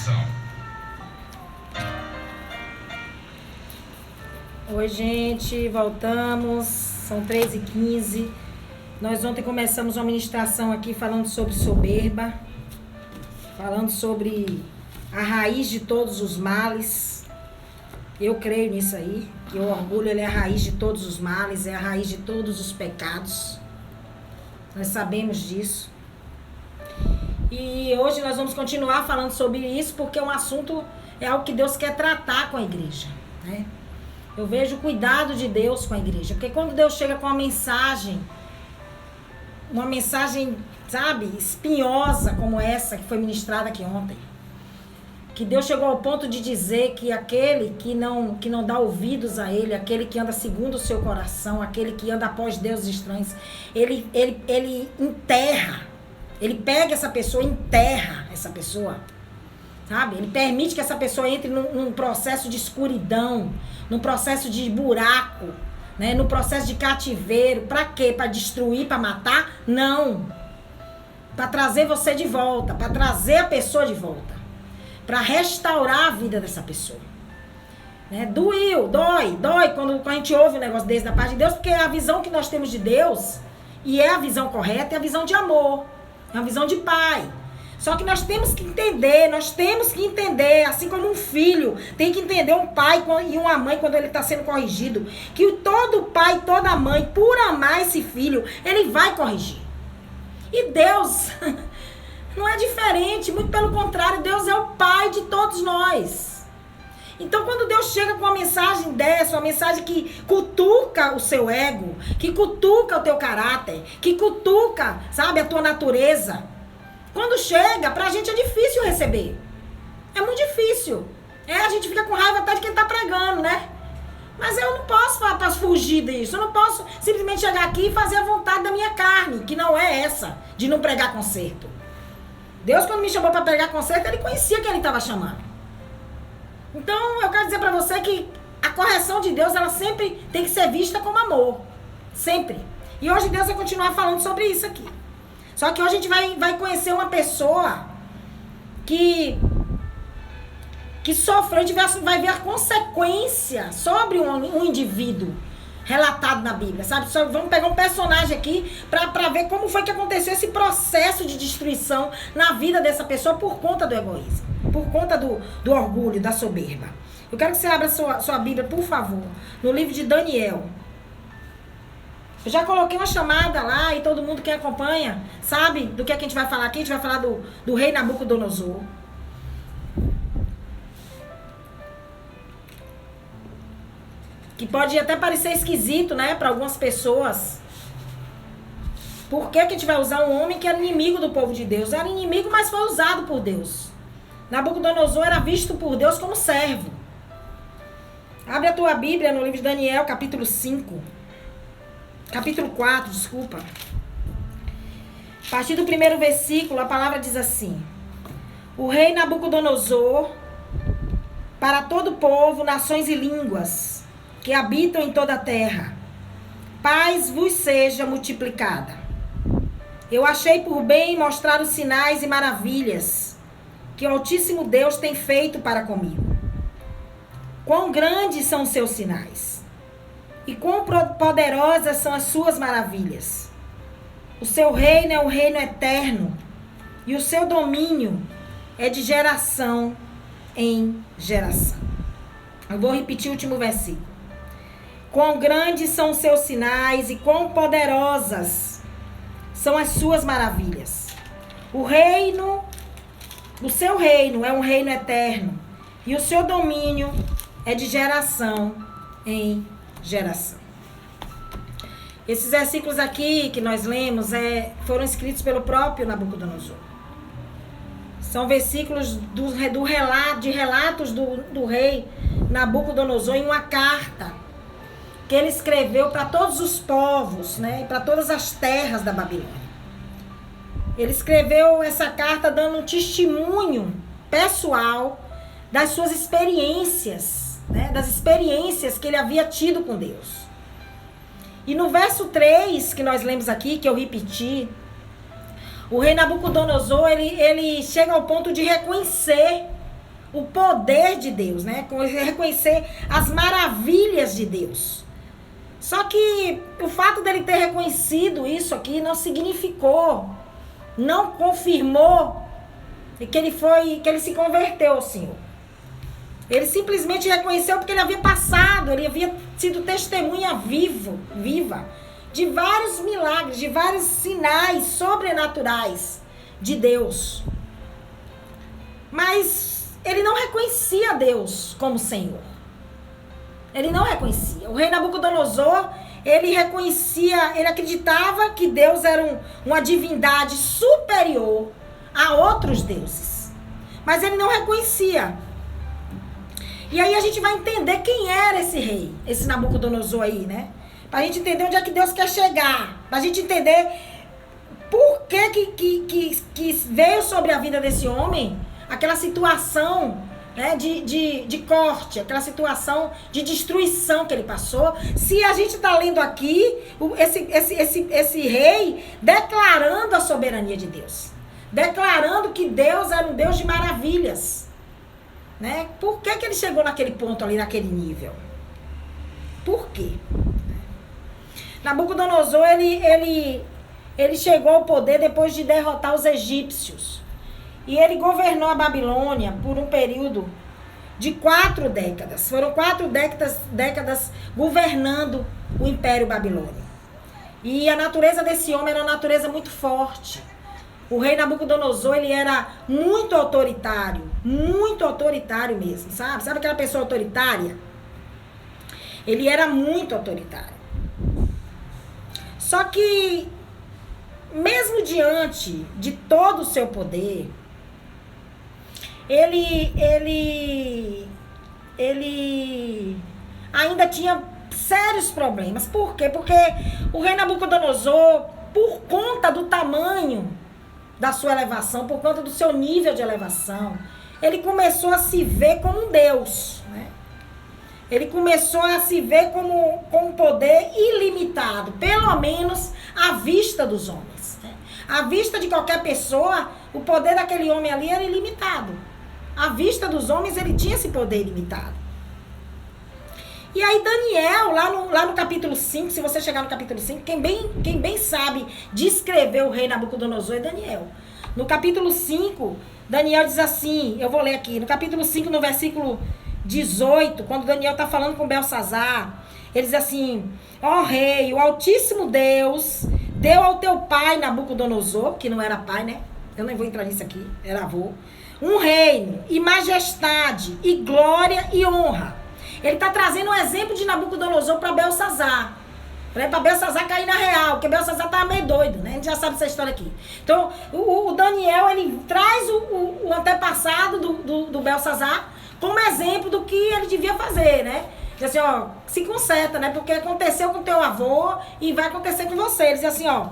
Atenção. Oi, gente, voltamos. São 3h15. Nós ontem começamos uma ministração aqui falando sobre soberba, falando sobre a raiz de todos os males. Eu creio nisso aí, que o orgulho ele é a raiz de todos os males, é a raiz de todos os pecados. Nós sabemos disso. E hoje nós vamos continuar falando sobre isso, porque o assunto é algo que Deus quer tratar com a igreja, né? Eu vejo o cuidado de Deus com a igreja, porque quando Deus chega com uma mensagem, sabe, espinhosa como essa que foi ministrada aqui ontem, que Deus chegou ao ponto de dizer que aquele que não dá ouvidos a Ele, aquele que anda segundo o seu coração, aquele que anda após deuses estranhos, ele enterra, ele pega essa pessoa e enterra essa pessoa, sabe? Ele permite que essa pessoa entre num processo de escuridão, num processo de buraco, né? Num processo de cativeiro. Pra quê? Pra destruir, pra matar? Não. Pra trazer você de volta, pra trazer a pessoa de volta, pra restaurar a vida dessa pessoa, né? Dói quando a gente ouve um negócio desse da parte de Deus, porque a visão que nós temos de Deus, e é a visão correta, é a visão de amor, é a visão de pai. Só que nós temos que entender, assim como um filho tem que entender um pai e uma mãe quando ele está sendo corrigido, que todo pai, toda mãe, por amar esse filho, ele vai corrigir. E Deus não é diferente, muito pelo contrário, Deus é o pai de todos nós. Então quando Deus chega com uma mensagem dessa, uma mensagem que cutuca o seu ego, que cutuca o teu caráter, que cutuca, sabe, a tua natureza, quando chega, pra gente é difícil receber. É muito difícil. A gente fica com raiva até de quem tá pregando, né? Mas eu não posso fugir disso. Eu não posso simplesmente chegar aqui e fazer a vontade da minha carne, que não é essa, de não pregar conserto. Deus, quando me chamou pra pregar conserto, ele conhecia quem ele estava chamando. Então, eu quero dizer pra você que a correção de Deus, ela sempre tem que ser vista como amor. Sempre. E hoje Deus vai continuar falando sobre isso aqui. Só que hoje a gente vai conhecer uma pessoa que sofreu, a gente vai ver a consequência sobre um indivíduo relatado na Bíblia, sabe? Só vamos pegar um personagem aqui para ver como foi que aconteceu esse processo de destruição na vida dessa pessoa por conta do egoísmo, por conta do orgulho, da soberba. Eu quero que você abra sua Bíblia, por favor, no livro de Daniel. Eu já coloquei uma chamada lá e todo mundo que acompanha sabe do que a gente vai falar aqui. A gente vai falar do rei Nabucodonosor. Que pode até parecer esquisito, né, para algumas pessoas. Por que a gente vai usar um homem que era inimigo do povo de Deus? Era inimigo, mas foi usado por Deus. Nabucodonosor era visto por Deus como servo. Abre a tua Bíblia no livro de Daniel, capítulo 4, desculpa. A partir do primeiro versículo, a palavra diz assim: o rei Nabucodonosor, para todo o povo, nações e línguas que habitam em toda a terra, paz vos seja multiplicada. Eu achei por bem mostrar os sinais e maravilhas que o Altíssimo Deus tem feito para comigo. Quão grandes são os seus sinais! E quão poderosas são as suas maravilhas. O seu reino é um reino eterno, e o seu domínio é de geração em geração. Eu vou repetir o último versículo. Quão grandes são os seus sinais, e quão poderosas são as suas maravilhas. O seu reino é um reino eterno, e o seu domínio é de geração em geração. Esses versículos aqui que nós lemos foram escritos pelo próprio Nabucodonosor. São versículos de relatos do rei Nabucodonosor em uma carta que ele escreveu para todos os povos, né, para todas as terras da Babilônia. Ele escreveu essa carta dando um testemunho pessoal das suas experiências, né, das experiências que ele havia tido com Deus. E no verso 3, que nós lemos aqui, que eu repeti, o rei Nabucodonosor, ele chega ao ponto de reconhecer o poder de Deus, né? Reconhecer as maravilhas de Deus. Só que o fato dele ter reconhecido isso aqui não significou, não confirmou que ele se converteu ao Senhor. Ele simplesmente reconheceu porque ele havia passado, ele havia sido testemunha viva de vários milagres, de vários sinais sobrenaturais de Deus. Mas ele não reconhecia Deus como Senhor. Ele não reconhecia. O rei Nabucodonosor, ele acreditava que Deus era uma divindade superior a outros deuses. Mas ele não reconhecia. E aí a gente vai entender quem era esse rei, esse Nabucodonosor aí, né? Pra gente entender onde é que Deus quer chegar. Pra gente entender por que veio sobre a vida desse homem aquela situação, né, de corte, aquela situação de destruição que ele passou. Se a gente está lendo aqui esse rei declarando a soberania de Deus, declarando que Deus era um Deus de maravilhas, né? Por que ele chegou naquele ponto ali, naquele nível? Por quê? Nabucodonosor, ele chegou ao poder depois de derrotar os egípcios. E ele governou a Babilônia por um período de 4 décadas. Foram 4 décadas governando o Império Babilônico. E a natureza desse homem era uma natureza muito forte. O rei Nabucodonosor, ele era muito autoritário mesmo, sabe? Sabe aquela pessoa autoritária? Ele era muito autoritário. Só que, mesmo diante de todo o seu poder, ele ainda tinha sérios problemas. Por quê? Porque o rei Nabucodonosor, por conta do tamanho da sua elevação, por conta do seu nível de elevação, ele começou a se ver como um Deus, né? Ele começou a se ver com um poder ilimitado, pelo menos à vista dos homens, né? À vista de qualquer pessoa, o poder daquele homem ali era ilimitado. À vista dos homens, ele tinha esse poder ilimitado. E aí Daniel, lá no capítulo 5, se você chegar no capítulo 5, quem bem sabe descrever o rei Nabucodonosor é Daniel. No capítulo 5, Daniel diz assim, eu vou ler aqui, no capítulo 5, no versículo 18, quando Daniel está falando com Belsazar, ele diz assim: ó rei, o Altíssimo Deus deu ao teu pai Nabucodonosor, que não era pai, né? Eu nem vou entrar nisso aqui, era avô. Um reino e majestade e glória e honra. Ele está trazendo um exemplo de Nabucodonosor para Belsazar. Para Belsazar cair na real, porque Belsazar estava meio doido, né? A gente já sabe essa história aqui. Então, o Daniel, ele traz o antepassado do Belsazar como exemplo do que ele devia fazer, né? Diz assim, ó, se conserta, né? Porque aconteceu com teu avô e vai acontecer com você. Ele diz assim, ó,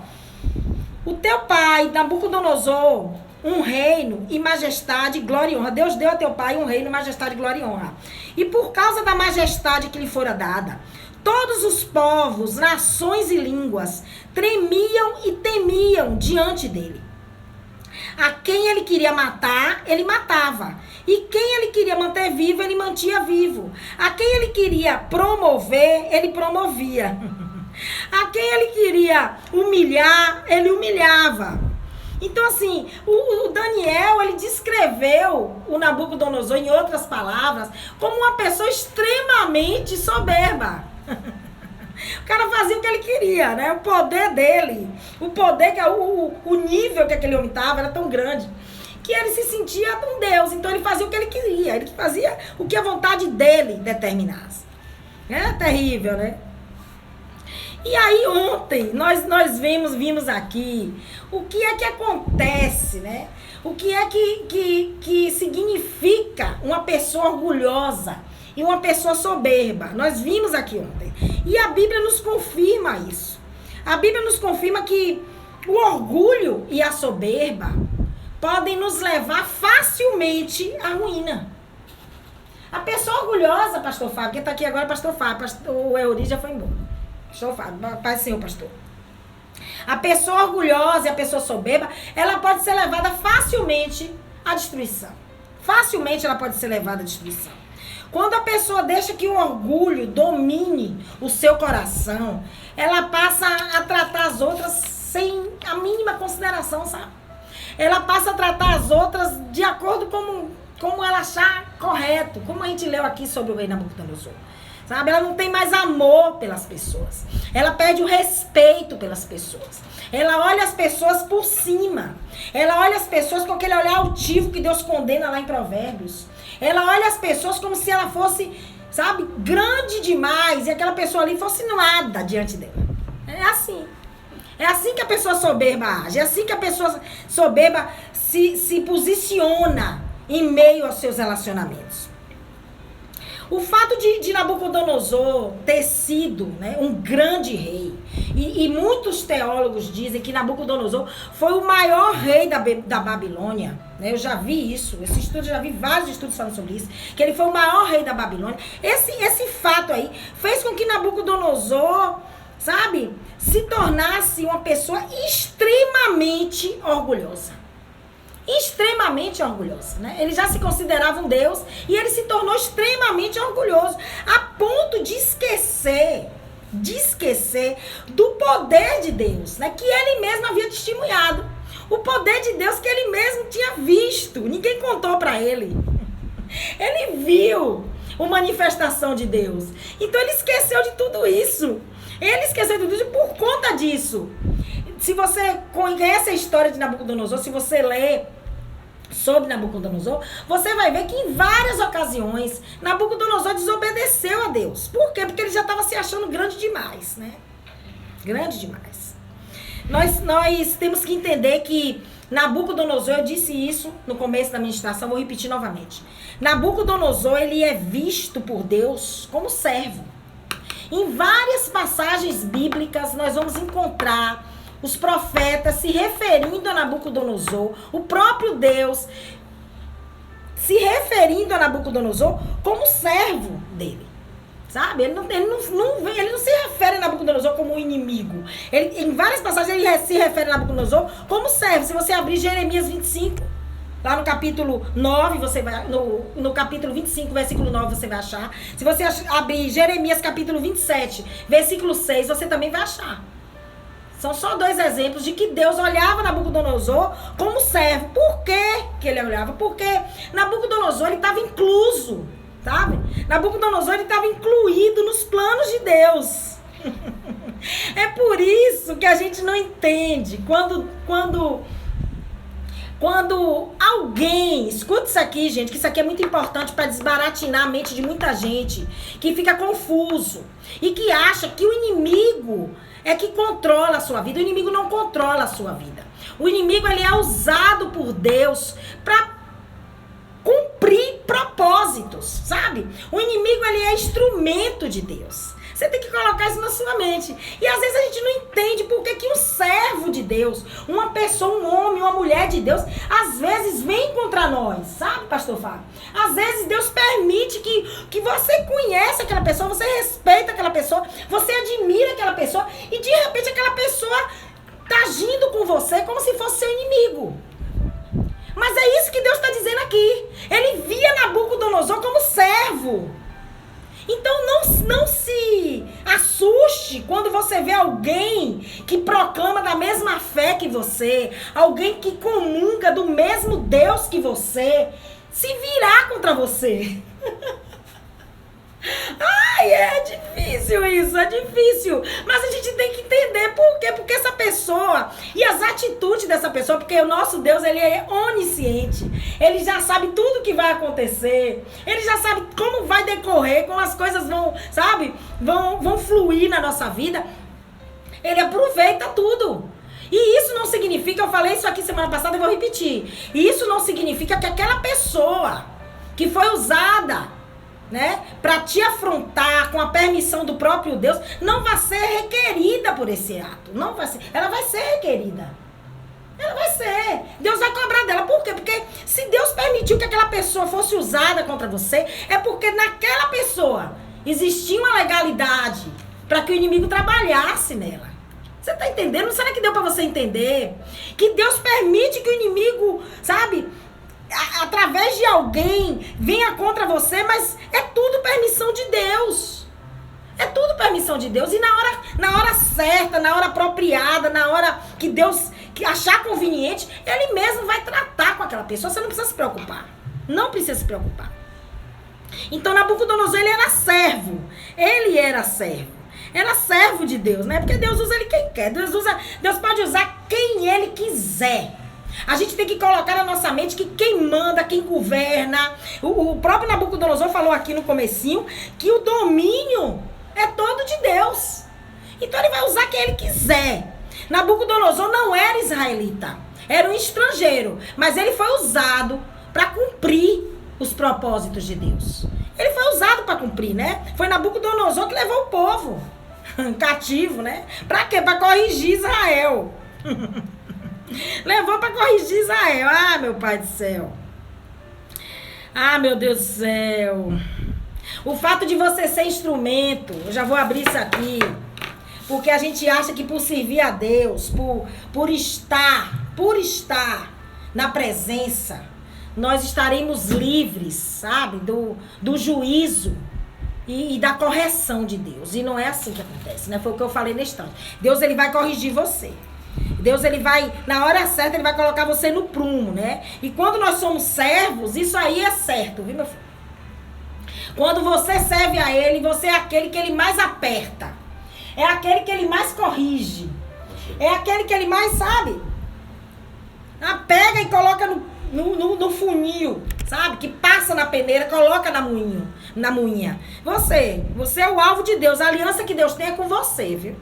o teu pai, Nabucodonosor, um reino e majestade, glória e honra. Deus deu a teu pai um reino, majestade, glória e honra. E por causa da majestade que lhe fora dada, todos os povos, nações e línguas tremiam e temiam diante dele. A quem ele queria matar, ele matava. E quem ele queria manter vivo, ele mantia vivo. A quem ele queria promover, ele promovia. A quem ele queria humilhar, ele humilhava. Então, assim, o Daniel, ele descreveu o Nabucodonosor, em outras palavras, como uma pessoa extremamente soberba. O cara fazia o que ele queria, né? O poder dele, o poder, o nível que aquele homem estava era tão grande, que ele se sentia um Deus. Então, ele fazia o que ele queria, ele fazia o que a vontade dele determinasse. É terrível, né? E aí ontem nós vimos aqui o que é que acontece, né? O que é que significa uma pessoa orgulhosa e uma pessoa soberba. Nós vimos aqui ontem. E a Bíblia nos confirma isso. A Bíblia nos confirma que o orgulho e a soberba podem nos levar facilmente à ruína. A pessoa orgulhosa, pastor Fábio, quem está aqui agora é pastor Fábio, o Euri já foi embora. Pastor Fábio, paz do Senhor, pastor. A pessoa orgulhosa e a pessoa soberba, ela pode ser levada facilmente à destruição. facilmente ela pode ser levada à destruição. Quando a pessoa deixa que o orgulho domine o seu coração, ela passa a tratar as outras sem a mínima consideração, sabe? Ela passa a tratar as outras de acordo como ela achar correto, como a gente leu aqui sobre o rei Nabucodonosor. Sabe? Ela não tem mais amor pelas pessoas. Ela perde o respeito pelas pessoas. Ela olha as pessoas por cima. Ela olha as pessoas com aquele olhar altivo que Deus condena lá em Provérbios. Ela olha as pessoas como se ela fosse, sabe, grande demais e aquela pessoa ali fosse nada diante dela. É assim. É assim que a pessoa soberba age. É assim que a pessoa soberba se posiciona em meio aos seus relacionamentos. O fato de Nabucodonosor ter sido, né, um grande rei, e muitos teólogos dizem que Nabucodonosor foi o maior rei da Babilônia, né, eu já vi isso, esse estudo, eu já vi vários estudos falando sobre isso, que ele foi o maior rei da Babilônia. Esse fato aí fez com que Nabucodonosor, sabe, se tornasse uma pessoa extremamente orgulhosa. Extremamente orgulhosa, né? Ele já se considerava um Deus e ele se tornou extremamente orgulhoso, a ponto de esquecer do poder de Deus, né? Que ele mesmo havia testemunhado, o poder de Deus que ele mesmo tinha visto, ninguém contou para ele. Ele viu uma manifestação de Deus, então ele esqueceu de tudo isso. Ele esqueceu de tudo isso por conta disso. Se você conhece a história de Nabucodonosor, se você lê sobre Nabucodonosor, você vai ver que em várias ocasiões Nabucodonosor desobedeceu a Deus. Por quê? Porque ele já estava se achando grande demais, né? Grande demais. Nós temos que entender que Nabucodonosor, eu disse isso no começo da ministração, vou repetir novamente. Nabucodonosor, ele é visto por Deus como servo. Em várias passagens bíblicas nós vamos encontrar os profetas se referindo a Nabucodonosor, o próprio Deus se referindo a Nabucodonosor como servo dele, sabe? Ele não se refere a Nabucodonosor como um inimigo. Em várias passagens ele se refere a Nabucodonosor como servo. Se você abrir Jeremias 25, lá no capítulo 9, você vai, no capítulo 25, versículo 9, você vai achar. Se você abrir Jeremias capítulo 27, versículo 6, você também vai achar. São só dois exemplos de que Deus olhava Nabucodonosor como servo. Por que ele olhava? Porque Nabucodonosor estava incluso, sabe? Nabucodonosor estava incluído nos planos de Deus. É por isso que a gente não entende quando alguém, escuta isso aqui, gente, que isso aqui é muito importante para desbaratinar a mente de muita gente que fica confuso e que acha que o inimigo é que controla a sua vida. O inimigo não controla a sua vida. O inimigo, ele é usado por Deus para cumprir propósitos, sabe? O inimigo, ele é instrumento de Deus. Você tem que colocar isso na sua mente. E às vezes a gente não entende por que um servo de Deus, uma pessoa, um homem, uma mulher de Deus, às vezes vem contra nós, sabe, pastor Fábio? Às vezes Deus permite que você conhece aquela pessoa, você respeita aquela pessoa, você admira aquela pessoa e de repente aquela pessoa tá agindo com você como se fosse seu inimigo. Mas é isso que Deus está dizendo aqui. Ele via Nabucodonosor como servo. Então não se assuste quando você vê alguém que proclama da mesma fé que você, alguém que comunga do mesmo Deus que você, se virar contra você. Ai, é difícil isso, é difícil. Mas a gente tem que entender por quê. Porque essa pessoa e as atitudes dessa pessoa, porque o nosso Deus, ele é onisciente. Ele já sabe tudo que vai acontecer. Ele já sabe como vai decorrer, como as coisas vão, sabe, vão fluir na nossa vida. Ele aproveita tudo. E isso não significa, eu falei isso aqui semana passada e vou repetir. E isso não significa que aquela pessoa que foi usada, né, para te afrontar com a permissão do próprio Deus, não vai ser requerida por esse ato. Não vai ser. Ela vai ser requerida. Ela vai ser. Deus vai cobrar dela. Por quê? Porque se Deus permitiu que aquela pessoa fosse usada contra você, é porque naquela pessoa existia uma legalidade para que o inimigo trabalhasse nela. Você tá entendendo? Será que deu para você entender? Que Deus permite que o inimigo, sabe, através de alguém venha contra você, mas é tudo permissão de Deus. É tudo permissão de Deus. E na hora certa, na hora apropriada, na hora que Deus achar conveniente, Ele mesmo vai tratar com aquela pessoa. Você não precisa se preocupar. Não precisa se preocupar. Então Nabucodonosor, ele era servo. Ele era servo. Era servo de Deus, né? Porque Deus usa ele quem quer. Deus pode usar quem Ele quiser. A gente tem que colocar na nossa mente que quem manda, quem governa. O próprio Nabucodonosor falou aqui no comecinho que o domínio é todo de Deus. Então ele vai usar quem ele quiser. Nabucodonosor não era israelita. Era um estrangeiro. Mas ele foi usado para cumprir os propósitos de Deus. Ele foi usado para cumprir, né? Foi Nabucodonosor que levou o povo cativo, né? Para quê? Para corrigir Israel. Levou para corrigir Israel. Ah, meu pai do céu. Ah, meu Deus do céu. O fato de você ser instrumento, eu já vou abrir isso aqui, porque a gente acha que por servir a Deus, por estar na presença, nós estaremos livres, sabe, do juízo e da correção de Deus. E não é assim que acontece, né? Foi o que eu falei na instante. Deus, ele vai corrigir você. Deus, ele vai, na hora certa, ele vai colocar você no prumo, né? E quando nós somos servos, isso aí é certo, viu, meu filho? Quando você serve a Ele, você é aquele que Ele mais aperta. É aquele que Ele mais corrige. É aquele que Ele mais, sabe? Pega e coloca no funil, sabe? Que passa na peneira, coloca na moinha. Você é o alvo de Deus. A aliança que Deus tem é com você, viu?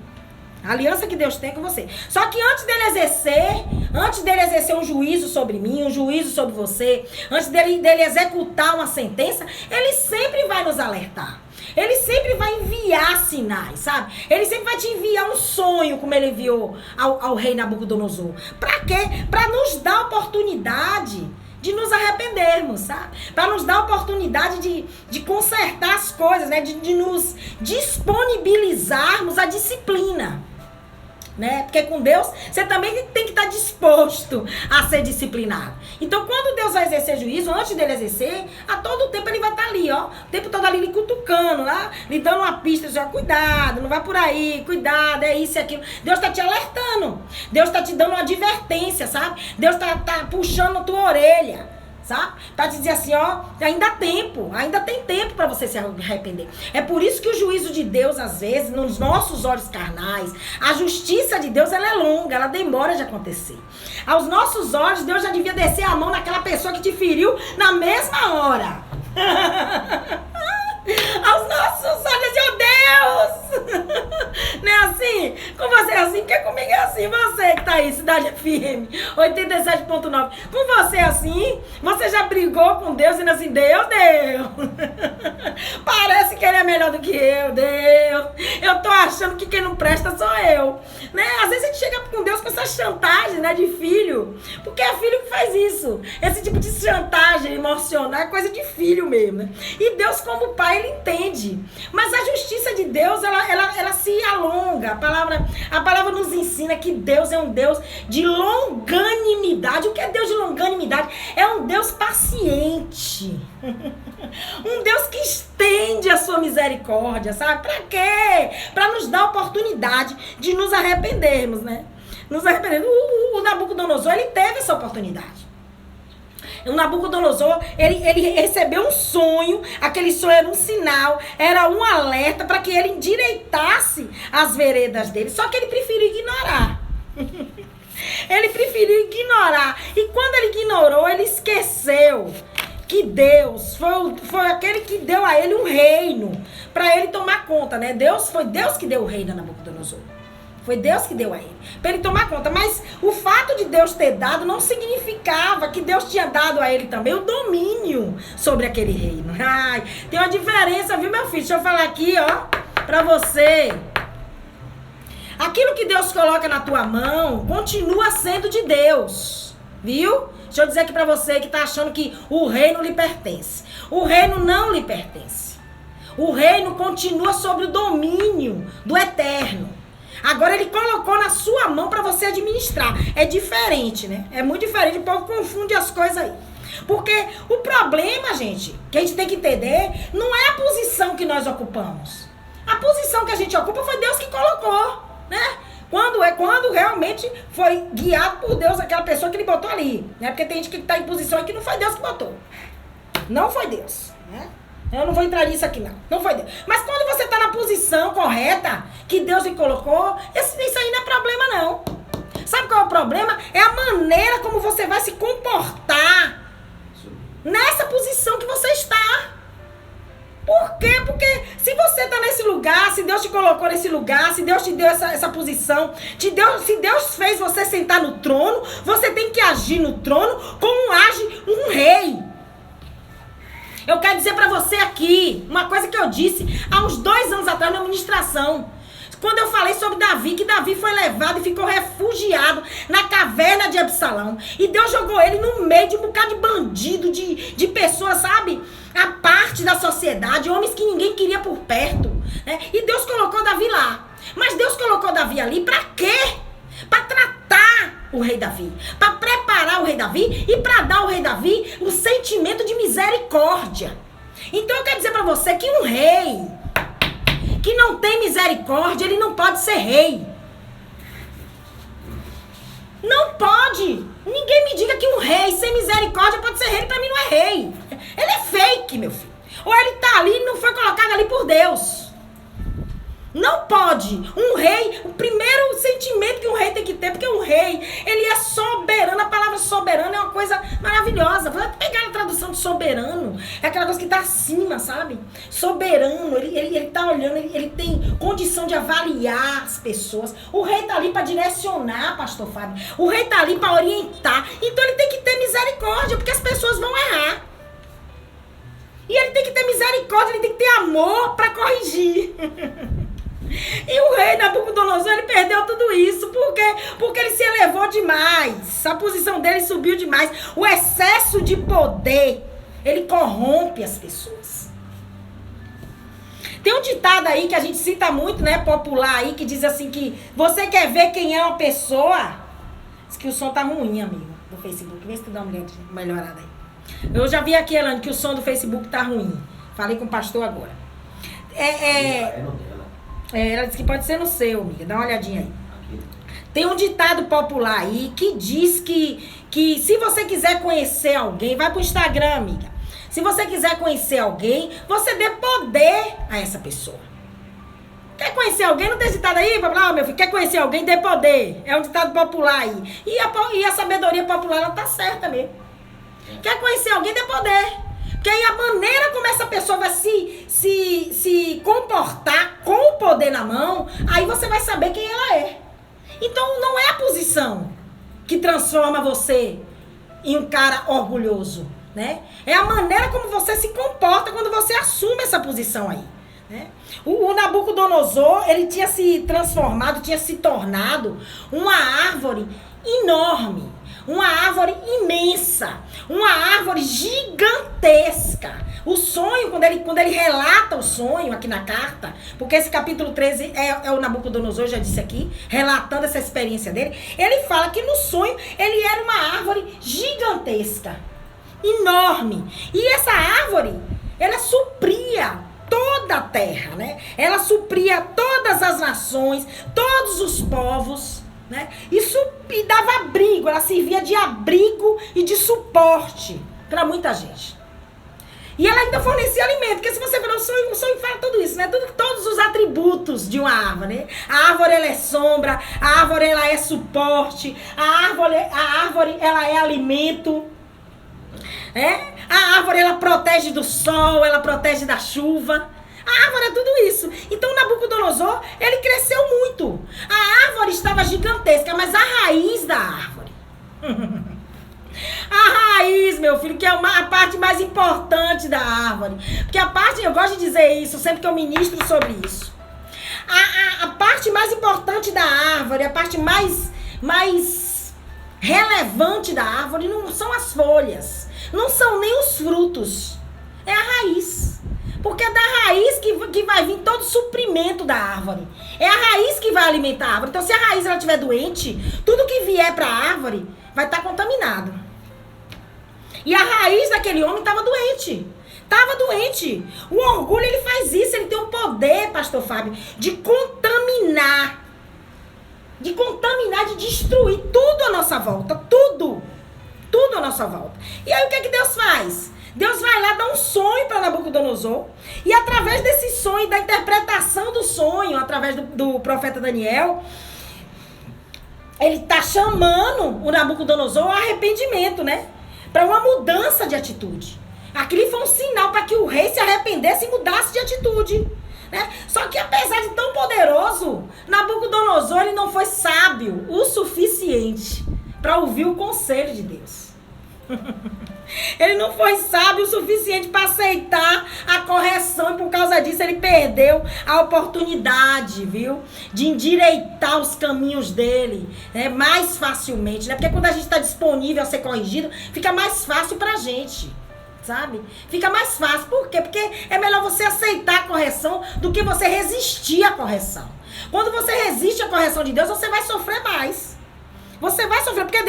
A aliança que Deus tem com você. Só que antes dele exercer um juízo sobre mim, um juízo sobre você, antes dele executar uma sentença, ele sempre vai nos alertar. Ele sempre vai enviar sinais, sabe? Ele sempre vai te enviar um sonho, como ele enviou ao rei Nabucodonosor. Pra quê? Pra nos dar oportunidade de nos arrependermos, sabe? Para nos dar a oportunidade de consertar as coisas, né? De nos disponibilizarmos à disciplina, né? Porque com Deus, você também tem que estar disposto a ser disciplinado. Então, quando Deus vai exercer juízo, antes dele exercer, a todo tempo ele vai estar ali, ó. O tempo todo ali, lhe cutucando, lá, lhe dando uma pista, já, cuidado, não vai por aí, cuidado, é isso e aquilo. Deus está te alertando. Deus está te dando uma advertência, sabe? Deus tá puxando a tua orelha. Sabe? Pra te dizer assim, ó, ainda tem tempo para você se arrepender. É por isso que o juízo de Deus, às vezes, nos nossos olhos carnais, a justiça de Deus, ela é longa, ela demora de acontecer. Aos nossos olhos, Deus já devia descer a mão naquela pessoa que te feriu na mesma hora. Aos nossos olhos, oh Deus! Não é assim? Com você é assim? Porque comigo é assim. Você que tá aí, Cidade FM 87.9. Com você é assim? Você já brigou com Deus e assim, Deus. Parece que ele é melhor do que eu, Deus. Eu tô achando que quem não presta sou eu. Né? Às vezes a gente chega com Deus com essa chantagem, né, de filho. Porque é filho que faz isso. Esse tipo de chantagem emocional é coisa de filho mesmo, né? E Deus, como pai, ele entende. Mas a justiça de Deus, ela se alonga. A palavra nos ensina que Deus é um Deus de longanimidade. O que é Deus de longanimidade? É um Deus paciente. Um Deus que estende a sua misericórdia, sabe? Pra quê? Pra nos dar a oportunidade de nos arrependermos, né? Nos arrependermos. O Nabucodonosor, ele teve essa oportunidade. O Nabucodonosor, ele recebeu um sonho, aquele sonho era um sinal, era um alerta para que ele endireitasse as veredas dele, só que ele preferiu ignorar. Ele preferiu ignorar, e quando ele ignorou, ele esqueceu que Deus foi aquele que deu a ele um reino, para ele tomar conta, né? Foi Deus que deu o reino a Nabucodonosor. Foi Deus que deu a ele, para ele tomar conta. Mas o fato de Deus ter dado não significava que Deus tinha dado a ele também o domínio sobre aquele reino. Ai, tem uma diferença, viu, meu filho? Deixa eu falar aqui, ó, para você. Aquilo que Deus coloca na tua mão continua sendo de Deus, viu? Deixa eu dizer aqui para você que tá achando que o reino lhe pertence. O reino não lhe pertence. O reino continua sob o domínio do eterno. Agora ele colocou na sua mão para você administrar. É diferente, né? É muito diferente. O povo confunde as coisas aí. Porque o problema, gente, que a gente tem que entender, não é a posição que nós ocupamos. A posição que a gente ocupa foi Deus que colocou, né? Quando realmente foi guiado por Deus aquela pessoa que ele botou ali, né? Porque tem gente que está em posição e que não foi Deus que botou. Não foi Deus, né? Eu não vou entrar nisso aqui, não. Não foi Deus. Mas quando você está na posição correta que Deus lhe colocou, isso aí não é problema, não. Sabe qual é o problema? É a maneira como você vai se comportar nessa posição que você está. Por quê? Porque se você está nesse lugar, se Deus te colocou nesse lugar, se Deus te deu essa posição, se Deus fez você sentar no trono, você tem que agir no trono como age um rei. Eu quero dizer para você aqui, uma coisa que eu disse há uns 2 anos atrás na ministração. Quando eu falei sobre Davi, que Davi foi levado e ficou refugiado na caverna de Absalão. E Deus jogou ele no meio de um bocado de bandido, de pessoas, sabe? A parte da sociedade, homens que ninguém queria por perto. Né? E Deus colocou Davi lá. Mas Deus colocou Davi ali para quê? Para tratar o rei Davi. Para preparar o rei Davi e para dar ao rei Davi o sentimento de misericórdia. Então eu quero dizer para você que um rei que não tem misericórdia, ele não pode ser rei. Não pode. Ninguém me diga que um rei sem misericórdia pode ser rei. Pra mim não é rei. Ele é fake, meu filho. Ou ele tá ali e não foi colocado ali por Deus. Não pode. Um rei, o primeiro sentimento que um rei tem que ter, porque um rei, ele é soberano. A palavra soberano é uma coisa maravilhosa. Vou pegar a tradução de soberano. É aquela coisa que tá acima, sabe? Soberano, ele tá olhando, ele tem condição de avaliar as pessoas. O rei tá ali para direcionar, pastor Fábio. O rei tá ali para orientar. Então ele tem que ter misericórdia, porque as pessoas vão errar. E ele tem que ter misericórdia, ele tem que ter amor para corrigir. E o rei Nabucodonosor, ele perdeu tudo isso. Por quê? Porque ele se elevou demais. A posição dele subiu demais. O excesso de poder, ele corrompe as pessoas. Tem um ditado aí que a gente cita muito, né, popular aí, que diz assim que você quer ver quem é uma pessoa? Diz que o som tá ruim, amigo, do Facebook. Vê se tu dá uma melhorada aí. Eu já vi aqui, Elane, que o som do Facebook tá ruim. Falei com o pastor agora. Ela disse que pode ser no seu, amiga. Dá uma olhadinha aí. Tem um ditado popular aí que diz que se você quiser conhecer alguém, vai pro Instagram, amiga. Se você quiser conhecer alguém, você dê poder a essa pessoa. Quer conhecer alguém? Não tem ditado aí? Meu filho, quer conhecer alguém? Dê poder. É um ditado popular aí. E a sabedoria popular, ela tá certa mesmo. Quer conhecer alguém? Dê poder. Porque aí a maneira como essa pessoa vai se comportar com o poder na mão, aí você vai saber quem ela é. Então não é a posição que transforma você em um cara orgulhoso, né? É a maneira como você se comporta quando você assume essa posição aí, né? O Nabucodonosor, ele tinha se transformado, tinha se tornado uma árvore enorme. Uma árvore imensa, uma árvore gigantesca. O sonho, quando ele relata o sonho aqui na carta, porque esse capítulo 13 é o Nabucodonosor, já disse aqui, relatando essa experiência dele, ele fala que no sonho ele era uma árvore gigantesca, enorme. E essa árvore, ela supria toda a terra, né? Ela supria todas as nações, todos os povos. Né? Isso e dava abrigo, ela servia de abrigo e de suporte para muita gente. E ela ainda fornecia alimento, porque se você ver o sonho fala tudo isso, né? Todos os atributos de uma árvore, né? A árvore, ela é sombra, a árvore, ela é suporte, a árvore ela é alimento, né? A árvore, ela protege do sol, ela protege da chuva. A árvore é tudo isso. Então Nabucodonosor, ele cresceu muito. A árvore estava gigantesca, mas a raiz da árvore. A raiz, meu filho, que é a parte mais importante da árvore. Porque eu gosto de dizer isso sempre que eu ministro sobre isso. A parte mais importante da árvore, a parte mais relevante da árvore não são as folhas, não são nem os frutos. É a raiz. Porque é da raiz que vai vir todo o suprimento da árvore. É a raiz que vai alimentar a árvore. Então, se a raiz estiver doente, tudo que vier para a árvore vai estar contaminado. E a raiz daquele homem estava doente. Estava doente. O orgulho, ele faz isso. Ele tem o poder, pastor Fábio, de contaminar. De contaminar, de destruir tudo à nossa volta. Tudo. Tudo à nossa volta. E aí o que é que Deus faz? Deus vai lá dar um sonho para Nabucodonosor. E através desse sonho, da interpretação do sonho, através do profeta Daniel, ele está chamando o Nabucodonosor ao arrependimento, né? Para uma mudança de atitude. Aquilo foi um sinal para que o rei se arrependesse e mudasse de atitude. Né? Só que apesar de tão poderoso, Nabucodonosor, ele não foi sábio o suficiente para ouvir o conselho de Deus. Ele não foi sábio o suficiente para aceitar a correção, e por causa disso ele perdeu a oportunidade, viu? De endireitar os caminhos dele, né? Mais facilmente, né? Porque quando a gente está disponível a ser corrigido, fica mais fácil pra gente, sabe? Fica mais fácil. Por quê? Porque é melhor você aceitar a correção do que você resistir à correção. Quando você resiste à correção de Deus, você vai sofrer mais. Você vai sofrer, porque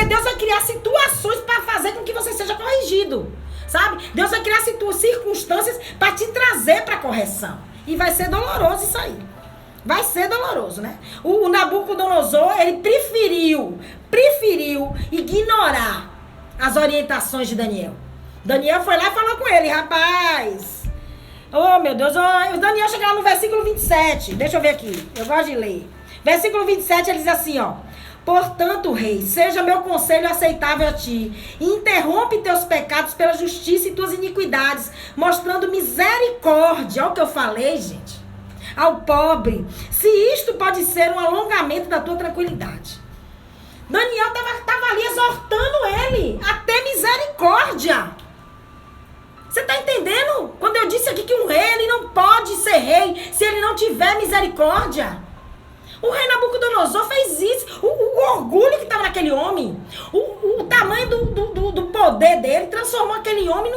Deus vai criar situações para fazer com que você seja corrigido, sabe? Deus vai criar circunstâncias para te trazer para correção. E vai ser doloroso isso aí. Vai ser doloroso, né? O Nabucodonosor, ele preferiu ignorar as orientações de Daniel. Daniel foi lá e falou com ele, rapaz. Oh, meu Deus. O Daniel chega lá no versículo 27. Deixa eu ver aqui. Eu gosto de ler. Versículo 27, ele diz assim, ó. Portanto, rei, seja meu conselho aceitável a ti. Interrompe teus pecados pela justiça e tuas iniquidades, mostrando misericórdia. Olha o que eu falei, gente. Ao pobre. Se isto pode ser um alongamento da tua tranquilidade. Daniel estava ali exortando ele a ter misericórdia. Você está entendendo? Quando eu disse aqui que um rei, ele não pode ser rei se ele não tiver misericórdia. O rei Nabucodonosor fez isso. O orgulho que estava naquele homem, o tamanho do poder dele, transformou aquele homem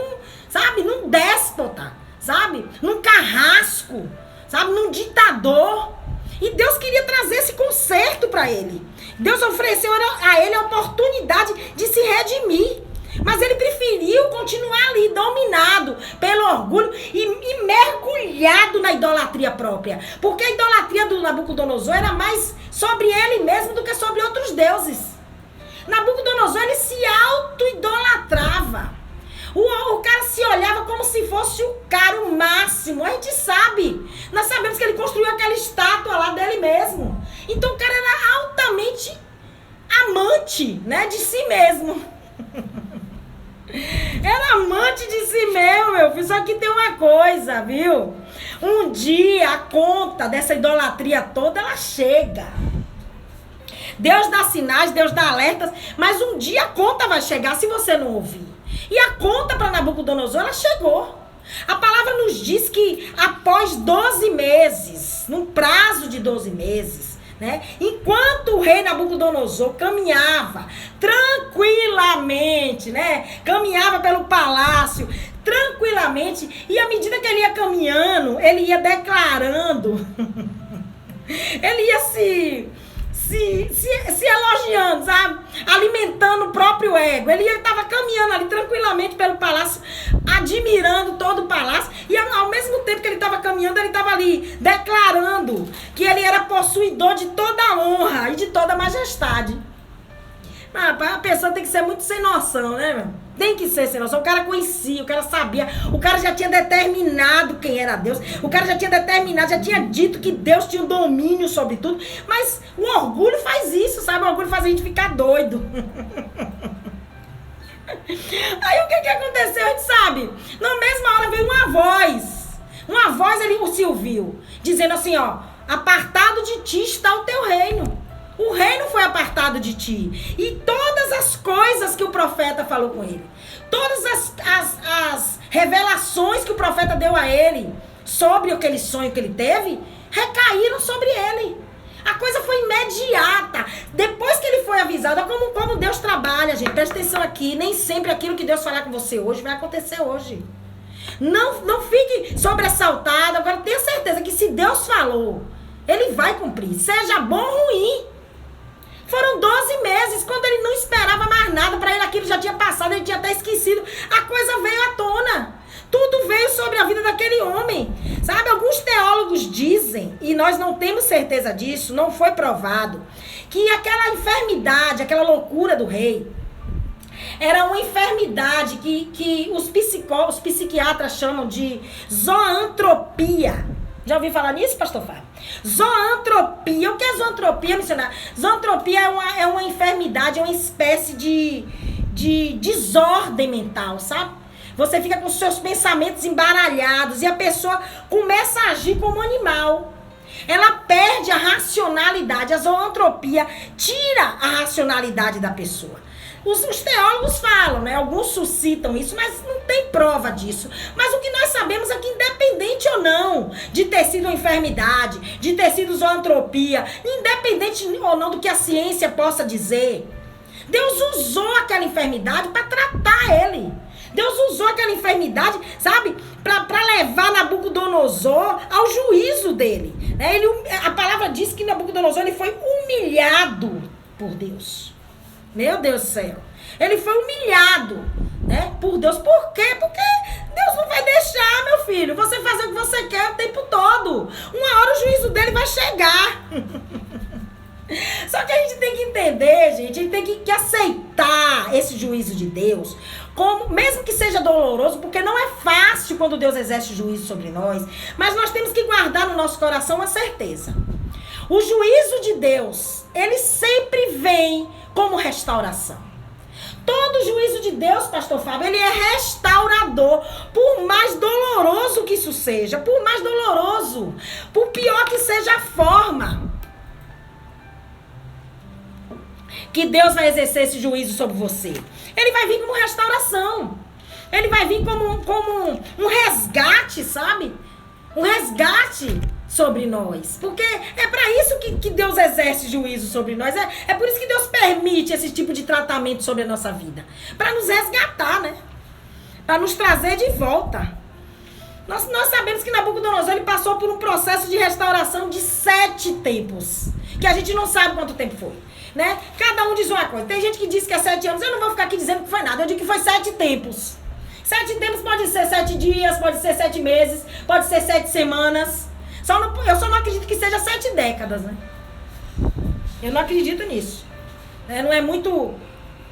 num déspota, sabe? Num carrasco, sabe? Num ditador. E Deus queria trazer esse conserto para ele. Deus ofereceu a ele a oportunidade de se redimir. Mas ele preferiu continuar ali, dominado pelo orgulho e mergulhado na idolatria própria. Porque a idolatria do Nabucodonosor era mais sobre ele mesmo do que sobre outros deuses. Nabucodonosor, ele se auto-idolatrava. O cara se olhava como se fosse o cara, o máximo. A gente sabe. Nós sabemos que ele construiu aquela estátua lá dele mesmo. Então o cara era altamente amante, né, de si mesmo. Era amante de si mesmo, meu filho. Só que tem uma coisa, viu? Um dia a conta dessa idolatria toda, ela chega. Deus dá sinais, Deus dá alertas, mas um dia a conta vai chegar se você não ouvir. E a conta para Nabucodonosor, ela chegou. A palavra nos diz que após 12 meses, num prazo de 12 meses, né? Enquanto o rei Nabucodonosor caminhava tranquilamente, né? Caminhava pelo palácio tranquilamente, e à medida que ele ia caminhando, ele ia declarando, ele ia se elogiando, sabe? Alimentando o próprio ego. Ele estava caminhando ali tranquilamente pelo palácio, admirando todo o palácio, e ao mesmo tempo que ele estava caminhando, ele estava ali declarando que ele era possuidor de toda a honra e de toda a majestade. Mas a pessoa tem que ser muito sem noção, né, meu? Tem que ser sem noção. O cara conhecia, o cara sabia, o cara já tinha determinado quem era Deus, o cara já tinha determinado, já tinha dito que Deus tinha um domínio sobre tudo. Mas o orgulho faz isso, sabe? O orgulho faz a gente ficar doido. Aí o que aconteceu, a gente sabe? Na mesma hora veio uma voz ali, o Silvio, dizendo assim, ó: apartado de ti está o teu reino. O reino foi apartado de ti. E todas as coisas que o profeta falou com ele, todas as revelações que o profeta deu a ele sobre aquele sonho que ele teve, recaíram sobre ele. A coisa foi imediata. Depois que ele foi avisado, como Deus trabalha, gente. Presta atenção aqui. Nem sempre aquilo que Deus falar com você hoje vai acontecer hoje. Não fique sobressaltado. Agora tenha certeza que se Deus falou, ele vai cumprir. Seja bom ou ruim. Foram 12 meses, quando ele não esperava mais nada, para ele aquilo já tinha passado, ele tinha até esquecido. A coisa veio à tona. Tudo veio sobre a vida daquele homem. Sabe, alguns teólogos dizem, e nós não temos certeza disso, não foi provado, que aquela enfermidade, aquela loucura do rei, era uma enfermidade que os psiquiatras chamam de zoantropia. Já ouviu falar nisso, pastor Fábio? Zoantropia. O que é zoantropia, missionário? Zoantropia é uma enfermidade, é uma espécie de desordem mental, sabe? Você fica com seus pensamentos embaralhados e a pessoa começa a agir como animal. Ela perde a racionalidade. A zoantropia tira a racionalidade da pessoa. Os teólogos falam, né? Alguns suscitam isso, mas não tem prova disso. Mas o que nós sabemos é que, independente ou não de ter sido uma enfermidade, de ter sido zoantropia, independente ou não do que a ciência possa dizer, Deus usou aquela enfermidade para tratar ele. Deus usou aquela enfermidade, sabe, para levar Nabucodonosor ao juízo dele. A palavra diz que Nabucodonosor ele foi humilhado por Deus. Meu Deus do céu. Ele foi humilhado, né, por Deus. Por quê? Porque Deus não vai deixar, meu filho, você fazer o que você quer o tempo todo. Uma hora o juízo dele vai chegar. Só que a gente tem que entender, gente, a gente tem que aceitar esse juízo de Deus, como, mesmo que seja doloroso, porque não é fácil quando Deus exerce juízo sobre nós, mas nós temos que guardar no nosso coração uma certeza. O juízo de Deus, ele sempre vem como restauração. Todo juízo de Deus, pastor Fábio, ele é restaurador, por mais doloroso que isso seja, por mais doloroso, por pior que seja a forma que Deus vai exercer esse juízo sobre você. Ele vai vir como restauração. Ele vai vir como um resgate, sabe? Um resgate sobre nós. Porque é para isso que Deus exerce juízo sobre nós. É por isso que Deus permite esse tipo de tratamento sobre a nossa vida. Para nos resgatar, né? Para nos trazer de volta. Nós sabemos que Nabucodonosor ele passou por um processo de restauração de 7 tempos. Que a gente não sabe quanto tempo foi. Né? Cada um diz uma coisa. Tem gente que diz que é 7 anos. Eu não vou ficar aqui dizendo que foi nada. Eu digo que foi 7 tempos. 7 tempos pode ser 7 dias, pode ser 7 meses, pode ser 7 semanas. Eu só não acredito que seja 7 décadas, né? Eu não acredito nisso. Não é muito...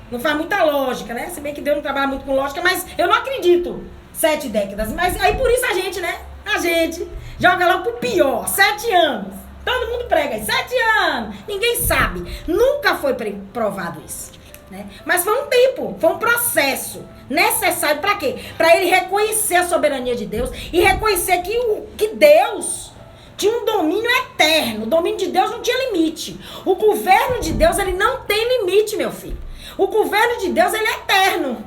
Não faz muita lógica, né? Se bem que Deus não trabalha muito com lógica, mas eu não acredito 7 décadas. Mas aí por isso a gente, né? A gente joga lá pro pior. 7 anos. Todo mundo prega aí, 7 anos. Ninguém sabe. Nunca foi provado isso. Né? Mas foi um tempo, foi um processo necessário para quê? Para ele reconhecer a soberania de Deus e reconhecer que Deus tinha um domínio eterno. O domínio de Deus não tinha limite. O governo de Deus, ele não tem limite, meu filho. O governo de Deus, ele é eterno.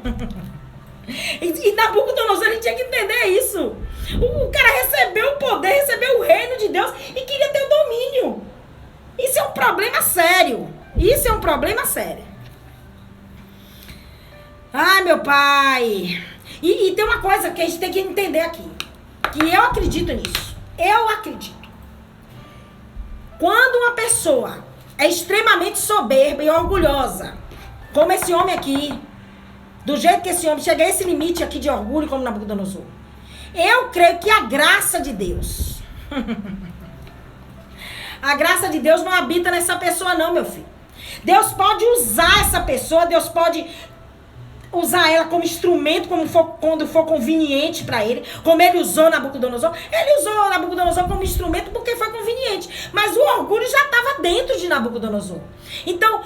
E Nabucodonosor, ele tinha que entender isso. O cara recebeu o poder, recebeu o reino de Deus e queria ter o domínio. Isso é um problema sério. Isso é um problema sério. Ai, meu pai. E tem uma coisa que a gente tem que entender aqui. Que eu acredito nisso. Eu acredito. Quando uma pessoa é extremamente soberba e orgulhosa, como esse homem aqui, do jeito que esse homem chega a esse limite aqui de orgulho, como Nabucodonosor, eu creio que a graça de Deus, a graça de Deus não habita nessa pessoa não, meu filho. Deus pode usar essa pessoa, Deus pode usar ela como instrumento, quando for conveniente para ele, como ele usou Nabucodonosor. Ele usou Nabucodonosor como instrumento porque foi conveniente, mas o orgulho já estava dentro de Nabucodonosor. Então,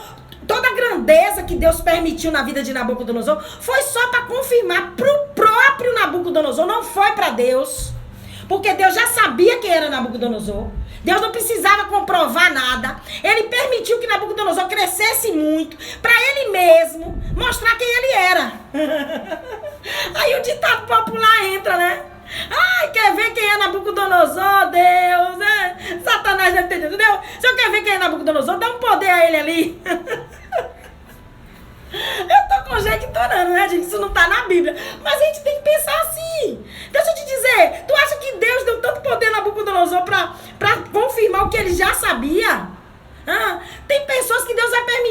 toda a grandeza que Deus permitiu na vida de Nabucodonosor foi só para confirmar para o próprio Nabucodonosor, não foi para Deus, porque Deus já sabia quem era Nabucodonosor. Deus não precisava comprovar nada. Ele permitiu que Nabucodonosor crescesse muito para ele mesmo mostrar quem ele era. Aí o ditado popular entra, né? Ai, quer ver quem é Nabucodonosor, Deus, né? Satanás deve ter dito, Deus, se eu quer ver quem é Nabucodonosor, dá um poder a ele ali. Eu tô conjecturando, né, gente? Isso não tá na Bíblia. Mas a gente tem que pensar assim. Deixa eu te dizer, tu acha que Deus deu tanto poder a Nabucodonosor pra confirmar o que ele já sabia? Tem pessoas que Deus vai permitir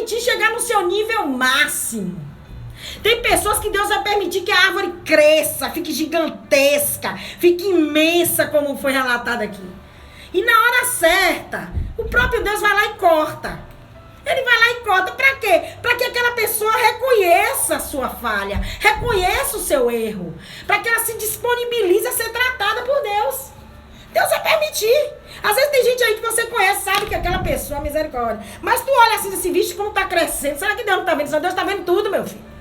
pessoas que Deus vai permitir que a árvore cresça, fique gigantesca, fique imensa, como foi relatado aqui. E na hora certa, o próprio Deus vai lá e corta. Ele vai lá e corta. Para quê? Para que aquela pessoa reconheça a sua falha, reconheça o seu erro, para que ela se disponibilize a ser tratada por Deus. Deus vai permitir. Às vezes tem gente aí que você conhece, sabe que aquela pessoa, misericórdia. Mas tu olha assim, esse bicho como tá crescendo. Será que Deus não tá vendo? Deus tá vendo tudo, meu filho.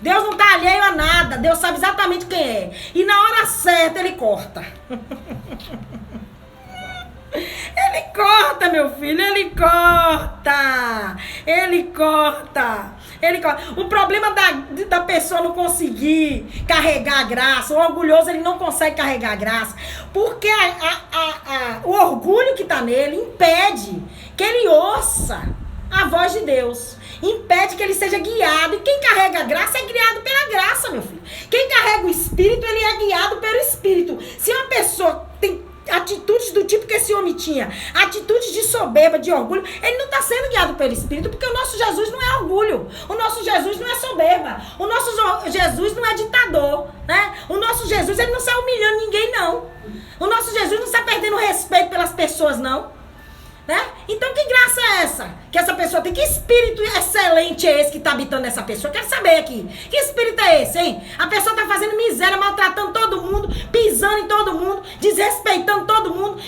Deus não tá alheio a nada. Deus sabe exatamente quem é. E na hora certa ele corta. Ele corta, meu filho, ele corta. Ele corta. Ele corta. O problema da pessoa não conseguir carregar a graça, o orgulhoso ele não consegue carregar a graça, porque o orgulho que está nele impede que ele ouça a voz de Deus. Impede que ele seja guiado. E quem carrega a graça é guiado pela graça, meu filho. Quem carrega o Espírito, ele é guiado pelo Espírito. Se uma pessoa tem atitudes do tipo que esse homem tinha, atitudes de soberba, de orgulho, ele não está sendo guiado pelo Espírito, porque o nosso Jesus não é orgulho, o nosso Jesus não é soberba, o nosso Jesus não é ditador, né? O nosso Jesus, ele não está humilhando ninguém, não. O nosso Jesus não está perdendo respeito pelas pessoas, não. Né? Então que graça é essa? Que essa pessoa tem? Que espírito excelente é esse que está habitando nessa pessoa? Eu quero saber aqui. Que espírito é esse, hein? A pessoa está fazendo miséria, maltratando todo mundo, pisando em todo mundo, desrespeitando todo mundo,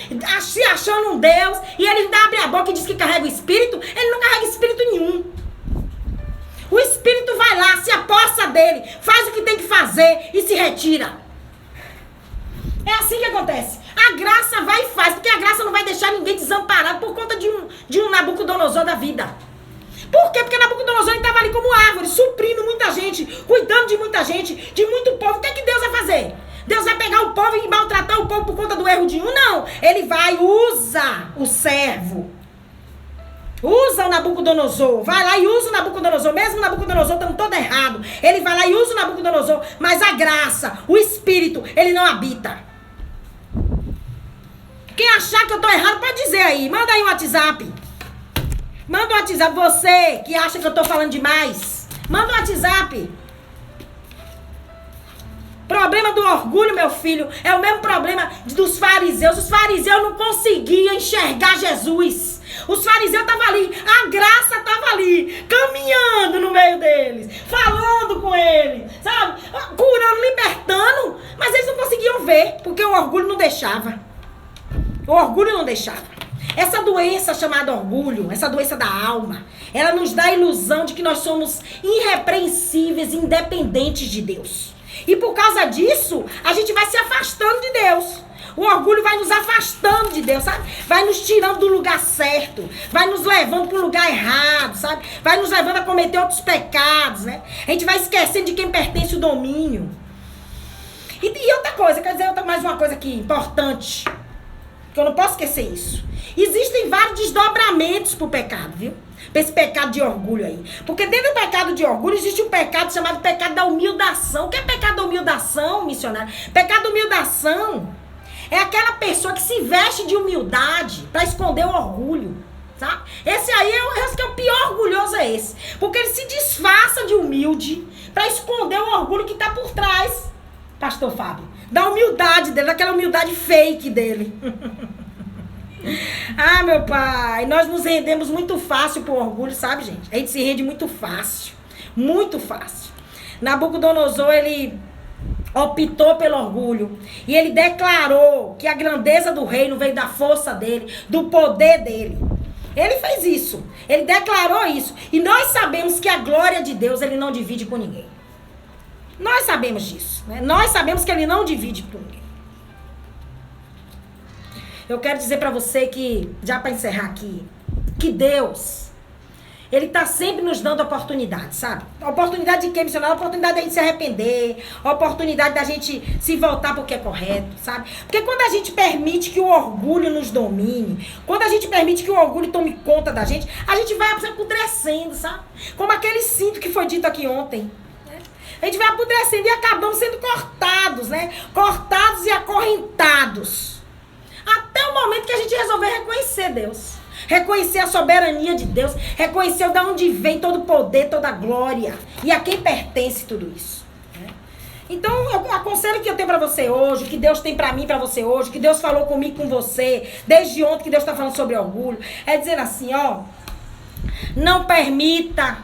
se achando um Deus, e ele ainda abre a boca e diz que carrega o espírito. Ele não carrega espírito nenhum. O espírito vai lá, se apossa dele, faz o que tem que fazer e se retira. É assim que acontece. A graça vai e faz, porque a graça não vai deixar ninguém desamparado por conta de um Nabucodonosor da vida. Por quê? Porque Nabucodonosor estava ali como árvore, suprindo muita gente, cuidando de muita gente, de muito povo. O que é que Deus vai fazer? Deus vai pegar o povo e maltratar o povo por conta do erro de um? Não. Ele vai, usa o servo. Usa o Nabucodonosor. Vai lá e usa o Nabucodonosor. Mesmo o Nabucodonosor estando todo errado. Ele vai lá e usa o Nabucodonosor. Mas a graça, o Espírito, ele não habita. Quem achar que eu tô errado, pode dizer aí. Manda aí um WhatsApp. Manda um WhatsApp. Você que acha que eu tô falando demais. Manda um WhatsApp. Problema do orgulho, meu filho, é o mesmo problema dos fariseus. Os fariseus não conseguiam enxergar Jesus. Os fariseus estavam ali, a graça estava ali, caminhando no meio deles, falando com eles, sabe? Curando, libertando, mas eles não conseguiam ver, porque o orgulho não deixava. O orgulho não deixava. Essa doença chamada orgulho, essa doença da alma, ela nos dá a ilusão de que nós somos irrepreensíveis, independentes de Deus. E por causa disso, a gente vai se afastando de Deus. O orgulho vai nos afastando de Deus, sabe? Vai nos tirando do lugar certo. Vai nos levando para o lugar errado, sabe? Vai nos levando a cometer outros pecados, né? A gente vai esquecendo de quem pertence o domínio. E outra coisa, quer dizer, mais uma coisa aqui importante, que eu não posso esquecer isso. Existem vários desdobramentos pro pecado, viu? Pra esse pecado de orgulho aí. Porque dentro do pecado de orgulho existe um pecado chamado pecado da humildação. O que é pecado da humildação, missionário? Pecado da humildação é aquela pessoa que se veste de humildade para esconder o orgulho, sabe? Esse aí é o pior orgulhoso, é esse. Porque ele se disfarça de humilde para esconder o orgulho que tá por trás, pastor Fábio. Da humildade dele, daquela humildade fake dele. Ah, meu pai, nós nos rendemos muito fácil pro orgulho, sabe, gente? A gente se rende muito fácil, muito fácil. Nabucodonosor, ele optou pelo orgulho e ele declarou que a grandeza do reino veio da força dele, do poder dele. Ele fez isso, ele declarou isso. E nós sabemos que a glória de Deus ele não divide com ninguém. Nós sabemos disso, né? Nós sabemos que ele não divide com ninguém. Eu quero dizer pra você que, já pra encerrar aqui, que Deus, ele tá sempre nos dando oportunidade, sabe? A oportunidade de quê, missionário? A oportunidade da gente se arrepender, a oportunidade da gente se voltar porque é correto, sabe? Porque quando a gente permite que o orgulho nos domine, quando a gente permite que o orgulho tome conta da gente, a gente vai apodrecendo, sabe? Como aquele cinto que foi dito aqui ontem. A gente vai apodrecendo e acabamos sendo cortados, né? Cortados e acorrentados. Até o momento que a gente resolver reconhecer Deus. reconhecer a soberania de Deus, reconhecer de onde vem todo o poder, toda a glória e a quem pertence tudo isso. Então, eu aconselho que eu tenho pra você hoje, que Deus tem pra mim, pra você hoje, que Deus falou comigo, com você, desde ontem que Deus tá falando sobre orgulho, é dizer assim, ó, não permita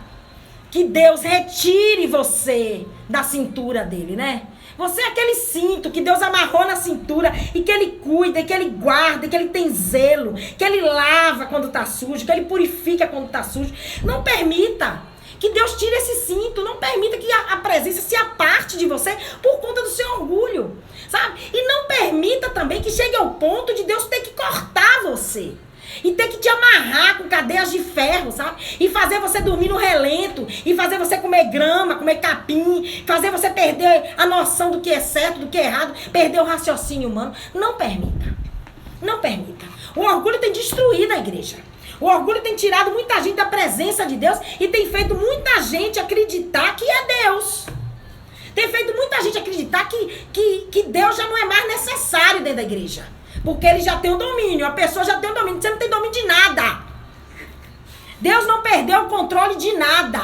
que Deus retire você da cintura dele, né? Você é aquele cinto que Deus amarrou na cintura e que ele cuida, que ele guarda, que ele tem zelo, que ele lava quando tá sujo, que ele purifica quando tá sujo. Não permita que Deus tire esse cinto, não permita que a presença se aparte de você por conta do seu orgulho, sabe? E não permita também que chegue ao ponto de Deus ter que cortar você. E ter que te amarrar com cadeias de ferro, sabe? E fazer você dormir no relento. E fazer você comer grama, comer capim. Fazer você perder a noção do que é certo, do que é errado. Perder o raciocínio humano. Não permita. Não permita. O orgulho tem destruído a igreja. O orgulho tem tirado muita gente da presença de Deus. E tem feito muita gente acreditar que é Deus. Tem feito muita gente acreditar que Deus já não é mais necessário dentro da igreja. Porque ele já tem o domínio. A pessoa já tem o domínio. Você não tem domínio de nada. Deus não perdeu o controle de nada.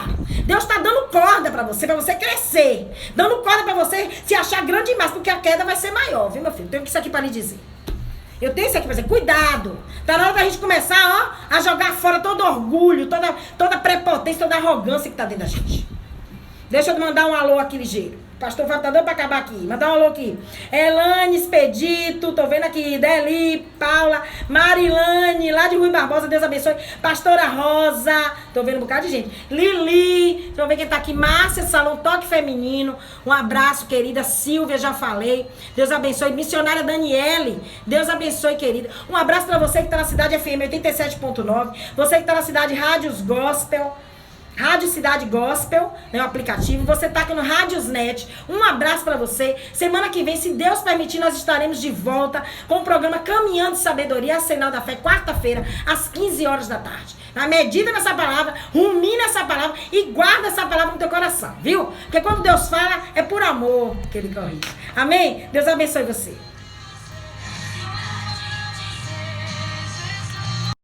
Deus está dando corda para você crescer. Dando corda para você se achar grande demais. Porque a queda vai ser maior, viu, meu filho? Tenho isso aqui para lhe dizer. Eu tenho isso aqui para dizer. Cuidado. Tá na hora da gente começar, ó, a jogar fora todo orgulho, toda prepotência, toda arrogância que tá dentro da gente. Deixa eu mandar um alô aqui ligeiro. Pastor Fábio tá dando pra acabar aqui. Mandar um alô aqui. Elane Expedito, tô vendo aqui. Deli, Paula, Marilane, lá de Rui Barbosa, Deus abençoe. Pastora Rosa, tô vendo um bocado de gente. Lili, deixa eu ver quem tá aqui. Márcia, Salão Toque Feminino. Um abraço, querida. Silvia, já falei. Deus abençoe. Missionária Daniele, Deus abençoe, querida. Um abraço pra você que tá na cidade FM 87.9. Você que tá na cidade Rádios Gospel. Rádio Cidade Gospel, né, o aplicativo. Você tá aqui no Rádiosnet. Um abraço pra você. Semana que vem, se Deus permitir, nós estaremos de volta com o programa Caminhando de Sabedoria, a Sinal da Fé, quarta-feira, às 15 horas da tarde. Na medida nessa palavra, rumina essa palavra e guarda essa palavra no teu coração, viu? Porque quando Deus fala, é por amor que ele corrige. Amém? Deus abençoe você.